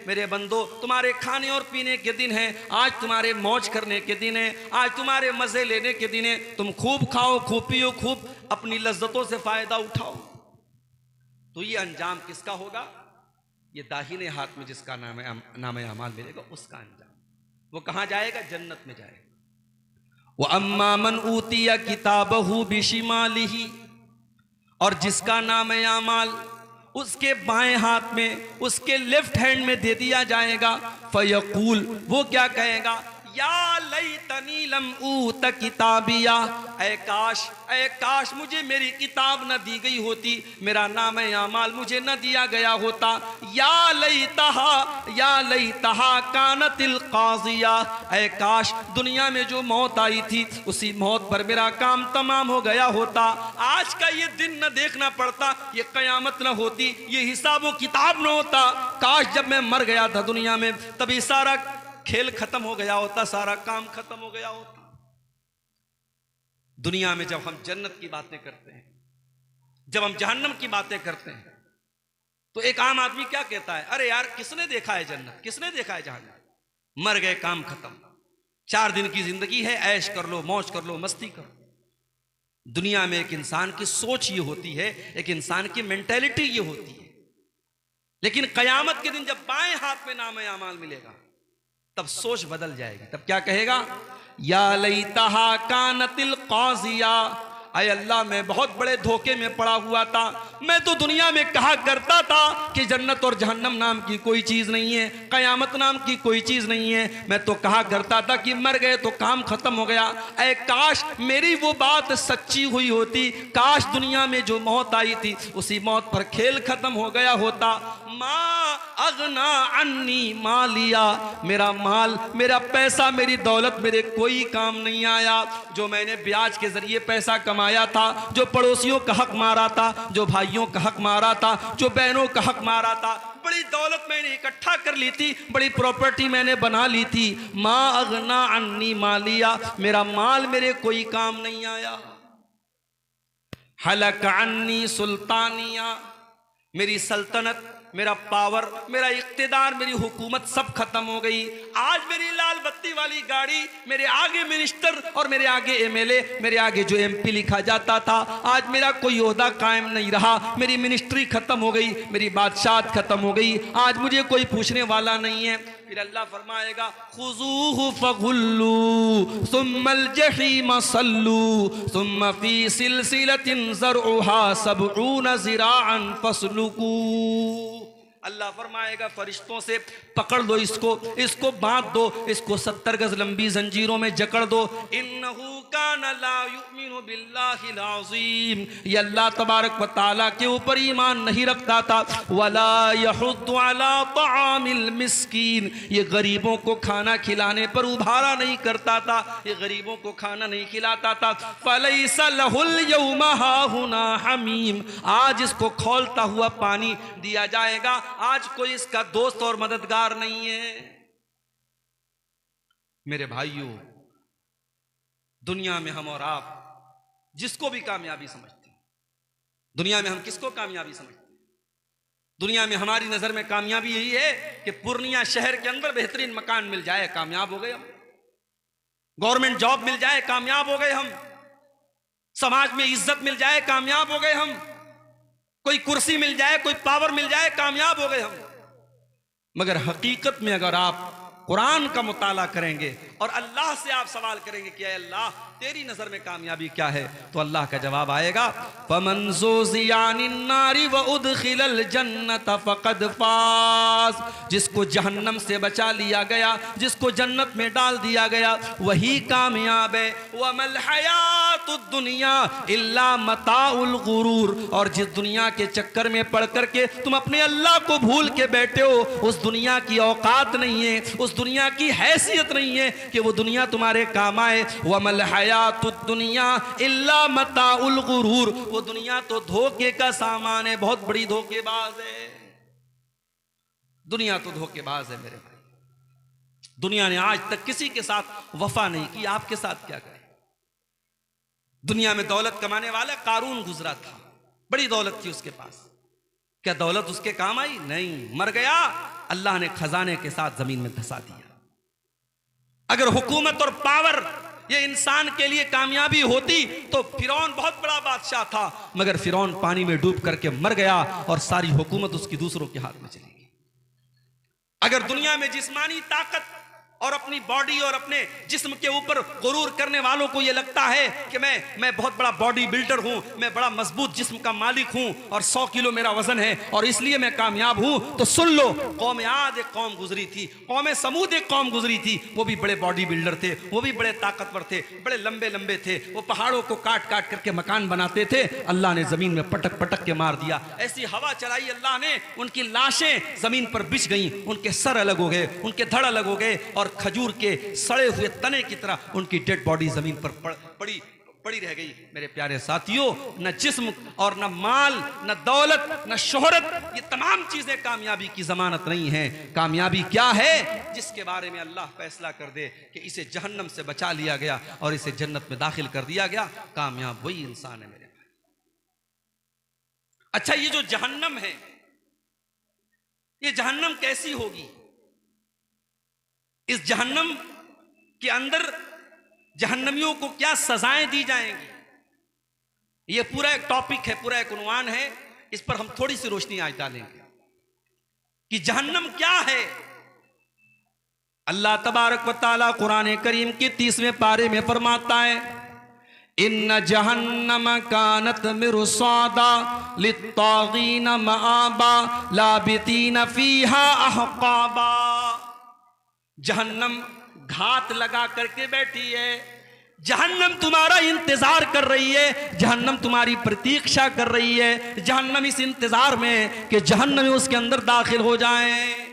मेरे बंदो तुम्हारे खाने और पीने के दिन है, आज तुम्हारे मौज करने के दिन है, आज तुम्हारे मजे लेने के दिन है। तुम खूब खाओ, खूब पियो, खूब अपनी लज्जतों से फायदा उठाओ। तो ये अंजाम किसका होगा? ये दाहिने हाथ में जिसका नाम अमाल मिलेगा उसका अंजाम। वो कहां जाएगा? जन्नत में जाएगा। वो अम्मा मन ऊतिया किताबहू बिशिमालिही, और जिसका नाम अमाल उसके बाएं हाथ में, उसके लेफ्ट हैंड में दे दिया जाएगा। फयकूल, वो क्या कहेगा? या लैतनी लम ऊत किताबिया, ऐ काश मुझे मेरी किताब न दी गई होती, मेरा नाम अमाल मुझे न दिया गया होता। या लैतहा कानतिल काजिया, ऐ काश दुनिया में जो मौत आई थी उसी मौत पर मेरा काम तमाम हो गया होता। आज का ये दिन न देखना पड़ता, ये कयामत न होती, ये हिसाब किताब न होता। काश जब मैं मर गया था दुनिया में तभी सारा खेल खत्म हो गया होता, सारा काम खत्म हो गया होता। दुनिया में जब हम जन्नत की बातें करते हैं, जब हम जहन्नम की बातें करते हैं, तो एक आम आदमी क्या कहता है? अरे यार किसने देखा है जन्नत, किसने देखा है जहन्नम? मर गए, काम खत्म, 4 दिन की जिंदगी है, ऐश कर लो, मौज कर लो, मस्ती कर लो। दुनिया में एक इंसान की सोच ये होती है, एक इंसान की मेंटेलिटी ये होती है। लेकिन कयामत के दिन जब बाएं हाथ में नाम अमाल मिलेगा तब सोच बदल जाएगी। तब क्या कहेगा? या लैतहा कानतिल काजिया, अय अल्लाह मैं बहुत बड़े धोखे में पड़ा हुआ था। मैं तो दुनिया में कहा करता था कि जन्नत और जहन्नम नाम की कोई चीज नहीं है, कयामत नाम की कोई चीज नहीं है। मैं तो कहा करता था कि मर गए तो काम खत्म हो गया। ऐ काश मेरी वो बात सच्ची हुई होती, काश दुनिया में जो मौत आई थी उसी मौत पर खेल खत्म हो गया होता। माँ अगना अन्नी मालिया, मेरा माल, मेरा पैसा, मेरी दौलत मेरे कोई काम नहीं आया। जो मैंने ब्याज के जरिए पैसा कमाया था, जो पड़ोसियों का हक मारा था, जो भाइयों का हक मारा था, जो बहनों का हक मारा था, बड़ी दौलत मैंने इकट्ठा कर ली थी, बड़ी प्रॉपर्टी मैंने बना ली थी। माँ अगना अन्नी मालिया, मेरा माल मेरे कोई काम नहीं आया। हलक अन्नी सुल्तानिया, मेरी सल्तनत, मेरा पावर, मेरा इख्तिदार, मेरी हुकूमत सब खत्म हो गई। आज मेरी लाल बत्ती वाली गाड़ी, मेरे आगे मिनिस्टर और मेरे आगे एमएलए, मेरे आगे जो एमपी लिखा जाता था, आज मेरा कोई ओहदा कायम नहीं रहा। मेरी मिनिस्ट्री खत्म हो गई, मेरी बादशाहत खत्म हो गई, आज मुझे कोई पूछने वाला नहीं है। फिर अल्लाह फरमाएगा खुज़ूहु फगुल्लू सुम्मल जहीम सल्लू सुम्मा फी सिलसिलतिन ज़रउहा सबऊन ज़िराअन फस्लुकू। अल्लाह फरमाएगा फरिश्तों से पकड़ लो इसको, इसको बांध दो, इसको 70 गज लंबी जंजीरों में जकड़ दो। इन्नहु काना ला युमिनु बिल्लाहिल अज़ीम, ये अल्लाह तबारक व तआला के ऊपर ईमान नहीं रखता था। वला यहुद्दु अला तआमिल मिस्कीन, ये गरीबों को खाना खिलाने पर उभारा नहीं करता था, ये गरीबों को खाना नहीं खिलाता था। फलैसा लहुल यौमा हाहुना हमीम, आज इसको खौलता हुआ पानी दिया जाएगा, आज कोई इसका दोस्त और मददगार नहीं है। मेरे भाइयों, दुनिया में हम और आप जिसको भी कामयाबी समझते हैं, दुनिया में हम किसको कामयाबी समझते हैं? दुनिया में हमारी नजर में कामयाबी यही है कि पूर्णिया शहर के अंदर बेहतरीन मकान मिल जाए, कामयाब हो गए हम। गवर्नमेंट जॉब मिल जाए, कामयाब हो गए हम। समाज में इज्जत मिल जाए, कामयाब हो गए हम। कोई कुर्सी मिल जाए, कोई पावर मिल जाए, कामयाब हो गए हम। मगर हकीकत में अगर आप कुरान का मुताला करेंगे और अल्लाह से आप सवाल करेंगे कि अल्लाह तेरी नजर में कामयाबी क्या है, तो अल्लाह का जवाब आएगा फमन ज़ुज़िया अनिन नारी व उदखिलल जन्नत फ़क़द फ़ाज़, जिसको जहन्नम से बचा लिया गया, जिसको जन्नत में डाल दिया गया, वही कामयाब है। वमल हयातुद दुनिया इल्ला मताउल गुरूर, और जिस दुनिया के चक्कर में पड़ करके तुम अपने अल्लाह को भूल के बैठे हो, उस दुनिया की औकात नहीं है, उस दुनिया की हैसियत नहीं है कि वो दुनिया तुम्हारे काम आए। वमल हयातुद दुनिया इल्ला मताउल गुरूर, वो दुनिया तो धोखे का सामान है, बहुत बड़ी धोखेबाज है। दुनिया तो धोखेबाज है मेरे भाई। दुनिया ने आज तक किसी के साथ वफा नहीं की, आपके साथ क्या करे? दुनिया में दौलत कमाने वाला कारून गुजरा था, बड़ी दौलत थी उसके पास, क्या दौलत उसके काम आई? नहीं, मर गया, अल्लाह ने खजाने के साथ जमीन में धंसा दिया। अगर हुकूमत और पावर ये इंसान के लिए कामयाबी होती तो फिरौन बहुत बड़ा बादशाह था, मगर फिरौन पानी में डूब करके मर गया और सारी हुकूमत उसकी दूसरों के हाथ में चली गई। अगर दुनिया में जिस्मानी ताकत और अपनी बॉडी और अपने जिस्म के ऊपर गुरूर करने वालों को यह लगता है कि मैं बहुत बड़ा बॉडी बिल्डर हूं, मैं बड़ा मजबूत जिस्म का मालिक हूं और 100 किलो मेरा वजन है और इसलिए मैं कामयाब हूं, तो सुन लो, कौम आद एक कौम गुजरी थी, कौम समूद एक कौम गुजरी थी, वो भी बड़े बॉडी बिल्डर थे, वो भी बड़े ताकतवर थे, बड़े लंबे लंबे थे, वो पहाड़ों को काट काट करके मकान बनाते थे, अल्लाह ने जमीन में पटक पटक के मार दिया। ऐसी हवा चलाई अल्लाह ने, उनकी लाशें जमीन पर बिछ गई, उनके सर अलग हो गए, उनके धड़ अलग हो गए और खजूर के सड़े हुए तने की तरह उनकी डेड बॉडी जमीन पर पड़ी रह गई। मेरे प्यारे साथियों, न जिस्म और न माल, न दौलत, न शोहरत, ये तमाम चीजें कामयाबी की जमानत नहीं है। कामयाबी क्या है? जिसके बारे में अल्लाह फैसला कर दे कि इसे जहन्नम से बचा लिया गया और इसे जन्नत में दाखिल कर दिया गया, कामयाब वही इंसान है मेरे भाई। अच्छा, ये जो जहन्नम है, ये जहन्नम कैसी होगी? इस जहन्नम के अंदर जहन्नमियों को क्या सजाएं दी जाएंगी? यह पूरा एक टॉपिक है, पूरा एक उन्वान है, इस पर हम थोड़ी सी रोशनी आज डालेंगे कि जहन्नम क्या है। अल्लाह तबारक व तआला कुरान करीम के 30वें पारे में फरमाता है, इन्न जहन्नम कानत मिरसादा लित्तागीन मआबा लाबितीन फीहा अहकाबा। जहन्नम घात लगा करके बैठी है, जहन्नम तुम्हारा इंतजार कर रही है, जहन्नम तुम्हारी प्रतीक्षा कर रही है, जहन्नम इस इंतजार में कि जहन्नमी उसके अंदर दाखिल हो जाएं।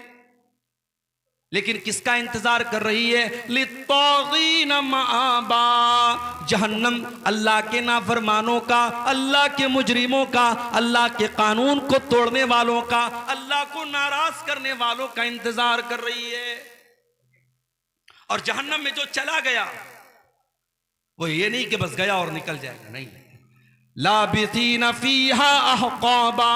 लेकिन किसका इंतजार कर रही है? लित्तागीन मआबा। जहन्नम अल्लाह के नाफरमानों का, अल्लाह के मुजरिमों का, अल्लाह के कानून को तोड़ने वालों का, अल्लाह को नाराज करने वालों का इंतजार कर रही है। और जहन्नम में जो चला गया वो ये नहीं कि बस गया और निकल जाएगा, नहीं, लाबिथीन फीहा अहकाबा,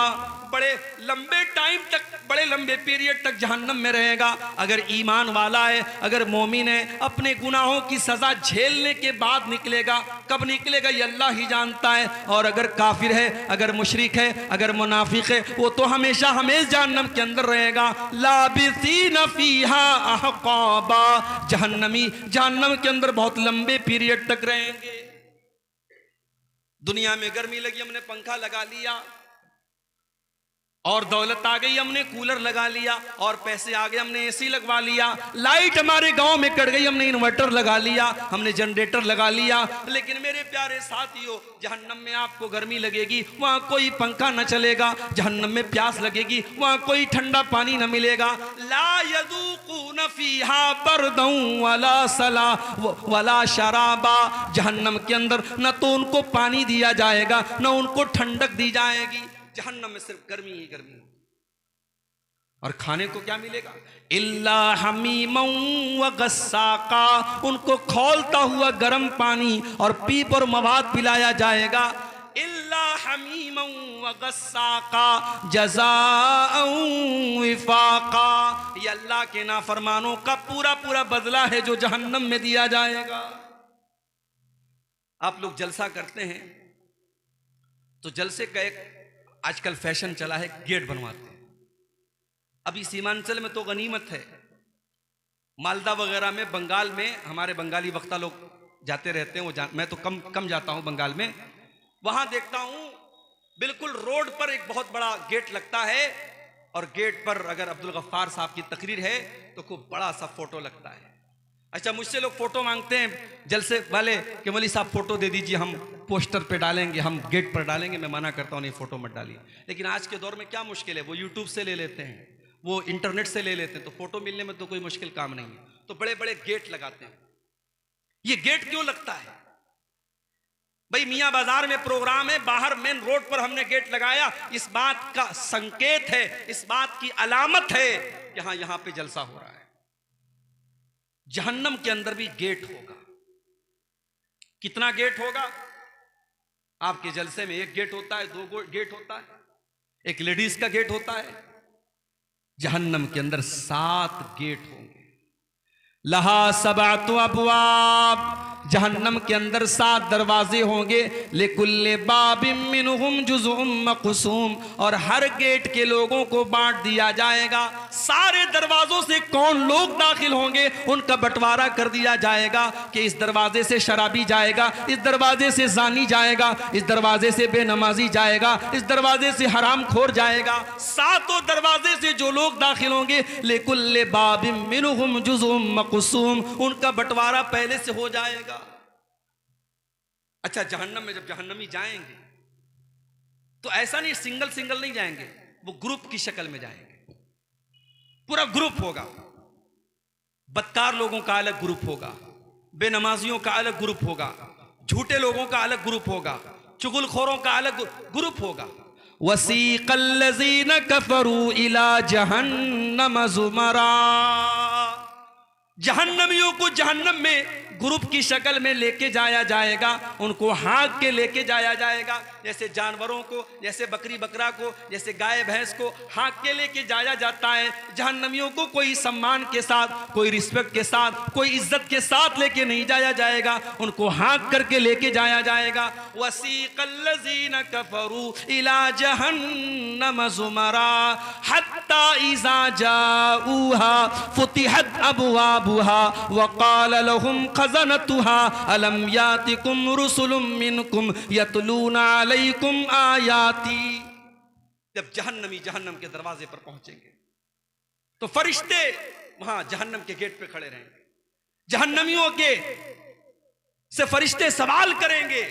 बड़े लंबे टाइम तक, बड़े लंबे पीरियड तक जहन्नम में रहेगा। अगर ईमान वाला है, अगर मोमिन है, अपने गुनाहों की सजा झेलने के बाद निकलेगा। कब निकलेगा ये अल्लाह ही जानता है। और अगर काफिर है, अगर मुशरिक है, अगर मुनाफिक है, वो तो हमेशा हमेशा जहन्नम के अंदर रहेगा। लाबिसीन फीहा अहकाबा, जहन्नमी जहन्नम के अंदर बहुत लंबे पीरियड तक रहेंगे। दुनिया में गर्मी लगी, हमने पंखा लगा लिया, और दौलत आ गई, हमने कूलर लगा लिया, और पैसे आ गए, हमने एसी लगवा लिया, लाइट हमारे गांव में कट गई, हमने इन्वर्टर लगा लिया, हमने जनरेटर लगा लिया। लेकिन मेरे प्यारे साथियों, जहन्नम में आपको गर्मी लगेगी, वहां कोई पंखा न चलेगा। जहन्नम में प्यास लगेगी, वहां कोई ठंडा पानी न मिलेगा। ला यदूकुन फीहा बरदन वला सला वला शराबा। जहन्नम के अंदर न तो उनको पानी दिया जाएगा, न उनको ठंडक दी जाएगी। जहन्नम में सिर्फ गर्मी ही गर्मी। और खाने को क्या मिलेगा? इल्ला हमीमन व गस्साका, उनको खौलता हुआ गर्म पानी और पीप और मवाद पिलाया जाएगा। इल्ला हमीमन व गस्साका जज़ाअन विफाका, ये अल्लाह के नाफरमानों का पूरा पूरा बदला है जो जहन्नम में दिया जाएगा। आप लोग जलसा करते हैं तो जलसे का एक आजकल फैशन चला है, गेट बनवाते हैं। अभी सीमांचल में तो गनीमत है, मालदा वगैरह में, बंगाल में, हमारे बंगाली वक्ता लोग जाते रहते हैं, मैं तो कम जाता हूं बंगाल में। वहां देखता हूं बिल्कुल रोड पर एक बहुत बड़ा गेट लगता है, और गेट पर अगर अब्दुल गफ्फार साहब की तकरीर है तो खूब बड़ा सा फोटो लगता है। अच्छा, मुझसे लोग फोटो मांगते हैं जलसे वाले कि मौलवी साहब फोटो दे दीजिए, हम पोस्टर पे डालेंगे, हम गेट पर डालेंगे। मैं मना करता हूँ, नहीं, फोटो मत डालिए। लेकिन आज के दौर में क्या मुश्किल है, वो यूट्यूब से ले लेते हैं, वो इंटरनेट से ले लेते हैं, तो फोटो मिलने में तो कोई मुश्किल काम नहीं है। तो बड़े बड़े गेट लगाते हैं। ये गेट क्यों लगता है भाई? मियाँ बाजार में प्रोग्राम है, बाहर मेन रोड पर हमने गेट लगाया, इस बात का संकेत है, इस बात की अलामत है कि हाँ, यहां पे जलसा हो रहा है। जहन्नम के अंदर भी गेट होगा। कितना गेट होगा? आपके जलसे में एक गेट होता है, दो गेट होता है। एक लेडीज का गेट होता है, जहन्नम के अंदर 7 गेट होंगे। लहा सबातु अबवाब, जहन्नम के अंदर 7 दरवाजे होंगे। लिकुल्ले बाबिम मिनहुम जुज़उम मक़सूम, और हर गेट के लोगों को बांट दिया जाएगा। सारे दरवाजों से कौन लोग दाखिल होंगे उनका बंटवारा कर दिया जाएगा कि इस दरवाजे से शराबी जाएगा, इस दरवाजे से जानी जाएगा, इस दरवाजे से बेनमाजी जाएगा, इस दरवाजे से हरामखोर जाएगा। 7 दरवाजे से जो लोग दाखिल होंगे, लिकुल्ले बाबिम मिनहुम जुज़उम मक़सूम, उनका बंटवारा पहले से हो जाएगा। अच्छा, जहन्नम में जब जहन्नमी जाएंगे तो ऐसा नहीं सिंगल सिंगल नहीं जाएंगे, वो ग्रुप की शक्ल में जाएंगे। पूरा ग्रुप होगा। बदकार लोगों का अलग ग्रुप होगा, बेनमाजियों का अलग ग्रुप होगा, झूठे लोगों का अलग ग्रुप होगा, चुगलखोरों का अलग ग्रुप होगा। वसीक़ल्लज़ीन कफ़रू इला जहन्नम ज़ुमरा, जहन्नमियों को जहन्नम में ग्रुप की शक्ल में लेके जाया जाएगा। उनको हाँक के लेके जाया जाएगा, जैसे जानवरों को, जैसे बकरी बकरा को, जैसे गाय भैंस को हाँक के लेके जाया जाता है। जहन्नमियों को कोई सम्मान के साथ, कोई रिस्पेक्ट के साथ, कोई इज्जत के साथ लेके नहीं जाया जाएगा, उनको हाँक करके लेके जाया जाएगा। वसीक़ल्लज़ीन कफ़रू इला जहन्नम ज़ुमरा हत्ता इज़ा जाऊहा फ़ुतिहत अबवाबुहा वक़ाल लहुम ख़ज़नतुहा अलम यातिकुम रुसुलुम मिनकुम यतलूना अलैकुम आयाती। जब जहन्नमी जहन्नम के दरवाजे पर पहुंचेंगे तो फरिश्ते वहां जहन्नम के गेट पे खड़े रहेंगे। जहन्नमियों के से फरिश्ते सवाल करेंगे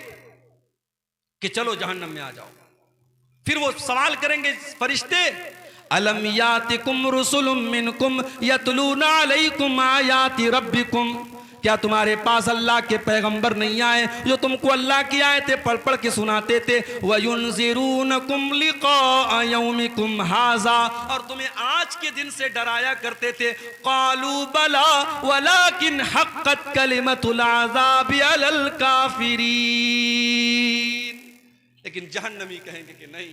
कि चलो जहन्नम में आ जाओ। फिर वो सवाल करेंगे फरिश्ते, अलम यातिकुम रुसुलुम मिनकुम यतलूना अलैकुम आयाति रब्बिकुम, क्या तुम्हारे पास अल्लाह के पैगंबर नहीं आए जो तुमको अल्लाह की आयतें पढ़ पढ़ के सुनाते थे। वयुनज़िरूनकुम लिक़ा यौमिकुम हाज़ा, और तुम्हें आज के दिन से डराया करते थे। क़ालू बला वलाकिन हक़्क़त कलिमतुल अज़ाबि अलल काफ़िरीन, लेकिन जहन्नमी कहेंगे कि नहीं,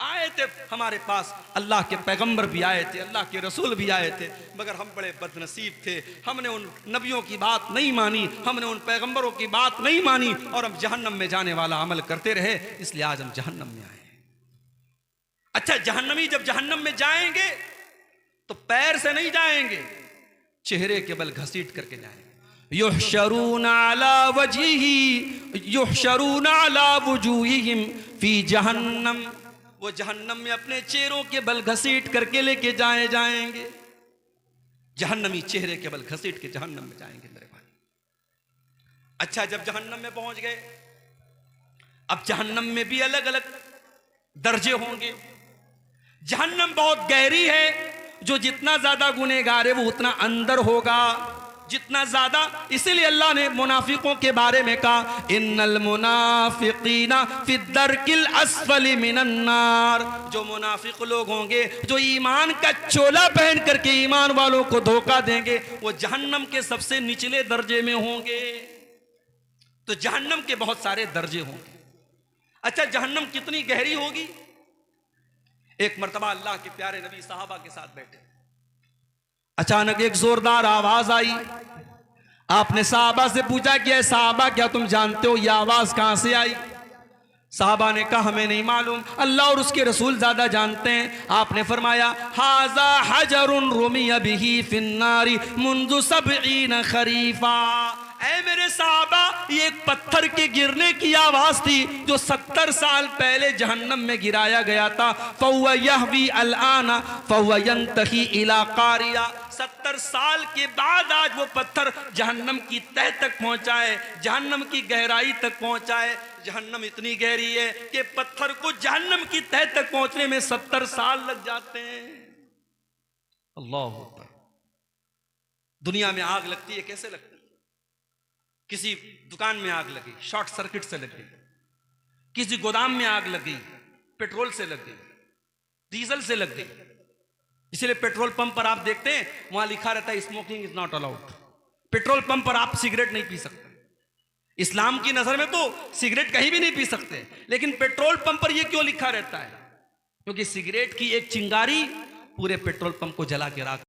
आए थे हमारे पास, अल्लाह के पैगंबर भी आए थे, अल्लाह के रसूल भी आए थे, मगर हम बड़े बदनसीब थे, हमने उन नबियों की बात नहीं मानी, हमने उन पैगंबरों की बात नहीं मानी, और हम जहन्नम में जाने वाला अमल करते रहे, इसलिए आज हम जहन्नम में आए। अच्छा, जहन्नमी जब जहन्नम में जाएंगे तो पैर से नहीं जाएंगे, चेहरे के बल घसीट करके जाएंगे। युहशरूना अला वजहिही युहशरूना अला वुजूहिहिम फी जहन्नम, वो जहन्नम में अपने चेहरों के बल घसीट करके लेके जाएंगे। जहन्नमी चेहरे के बल घसीट के जहन्नम में जाएंगे मेरे भाई। अच्छा, जब जहन्नम में पहुंच गए, अब जहन्नम में भी अलग अलग दर्जे होंगे। जहन्नम बहुत गहरी है, जो जितना ज्यादा गुनहगार है वो उतना अंदर होगा, जितना ज्यादा। इसीलिए अल्लाह ने मुनाफिकों के बारे में कहा, इन्नल मुनाफिकीना फिद्दरकिल अस्फली मिनन नार, जो मुनाफिक लोग होंगे, जो ईमान का चोला पहन करके ईमान वालों को धोखा देंगे, वो जहन्नम के सबसे निचले दर्जे में होंगे। तो जहन्नम के बहुत सारे दर्जे होंगे। अच्छा, जहन्नम कितनी गहरी होगी? एक मर्तबा अल्लाह के प्यारे नबी साहबा के साथ बैठे, अचानक एक जोरदार आवाज आई। आपने साहबा से पूछा कि ऐ साहबा, क्या तुम जानते हो ये आवाज कहां से आई? साहबा ने कहा, हमें नहीं मालूम, अल्लाह और उसके रसूल ज्यादा जानते हैं। आपने फरमाया, हाजा हजरुन रुमिया बिही फिन्नारी मुंज़ु सबईन खरीफा, ऐ मेरे साहबा, ये एक पत्थर के गिरने की आवाज थी जो 70 साल पहले जहन्नम में गिराया गया था। फहुवा यहवी अलआना फहुवा यंतही इला कारिया, 70 साल के बाद आज वो पत्थर जहन्नम की तह तक पहुंचा है, जहन्नम की गहराई तक पहुंचा है। जहन्नम इतनी गहरी है कि पत्थर को जहन्नम की तह तक पहुंचने में 70 साल लग जाते हैं। अल्लाह अकबर। दुनिया में आग लगती है, कैसे लगती है? किसी दुकान में आग लगी, शॉर्ट सर्किट से लग गई। किसी गोदाम में आग लगी, पेट्रोल से लग गई, डीजल से लग गई। इसलिए पेट्रोल पंप पर आप देखते हैं वहां लिखा रहता है smoking is not allowed. Petrol pump पर आप सिगरेट नहीं पी सकते। इस्लाम की नजर में तो सिगरेट कहीं भी नहीं पी सकते, लेकिन पेट्रोल पंप पर यह क्यों लिखा रहता है? क्योंकि सिगरेट की एक चिंगारी पूरे पेट्रोल पंप को जला के राख